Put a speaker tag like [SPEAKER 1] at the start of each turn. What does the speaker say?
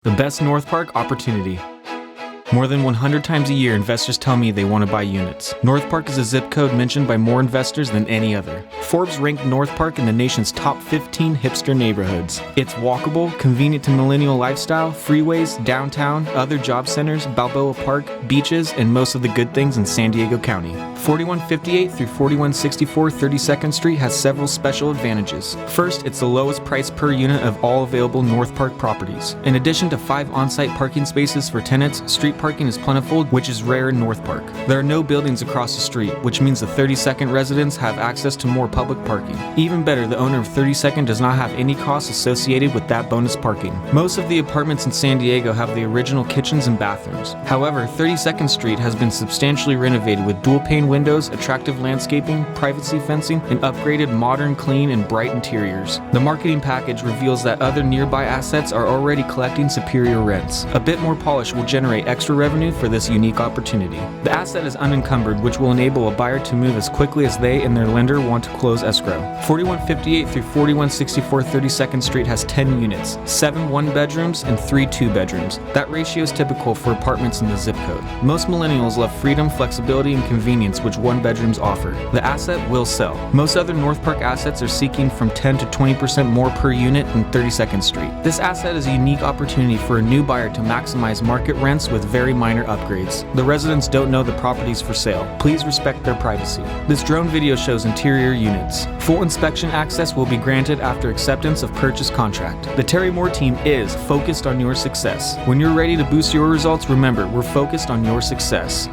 [SPEAKER 1] The best North Park opportunity. More than 100 times a year, investors tell me they want to buy units. North Park is a zip code mentioned by more investors than any other. Forbes ranked North Park in the nation's top 15 hipster neighborhoods. It's walkable, convenient to millennial lifestyle, freeways, downtown, other job centers, Balboa Park, beaches, and most of the good things in San Diego County. 4158 through 4164 32nd Street has several special advantages. First, it's the lowest price per unit of all available North Park properties. In addition to 5 on-site parking spaces for tenants, street parking is plentiful, which is rare in North Park. There are no buildings across the street, which means the 32nd residents have access to more public parking. Even better, the owner of 32nd does not have any costs associated with that bonus parking. Most of the apartments in San Diego have the original kitchens and bathrooms. However, 32nd Street has been substantially renovated with dual-pane windows, attractive landscaping, privacy fencing, and upgraded modern, clean, and bright interiors. The marketing package reveals that other nearby assets are already collecting superior rents. A bit more polish will generate extra revenue for this unique opportunity. The asset is unencumbered, which will enable a buyer to move as quickly as they and their lender want to close escrow. 4158 through 4164 32nd Street has 10 units, 7 one-bedrooms and 3 two-bedrooms. That ratio is typical for apartments in the zip code. Most millennials love freedom, flexibility, and convenience which one-bedrooms offer. The asset will sell. Most other North Park assets are seeking from 10 to 20% more per unit than 32nd Street. This asset is a unique opportunity for a new buyer to maximize market rents with very minor upgrades. The residents don't know the properties for sale. Please respect their privacy. This drone video shows interior units. Full inspection access will be granted after acceptance of purchase contract. The Terry Moore team is focused on your success. When you're ready to boost your results, remember, we're focused on your success.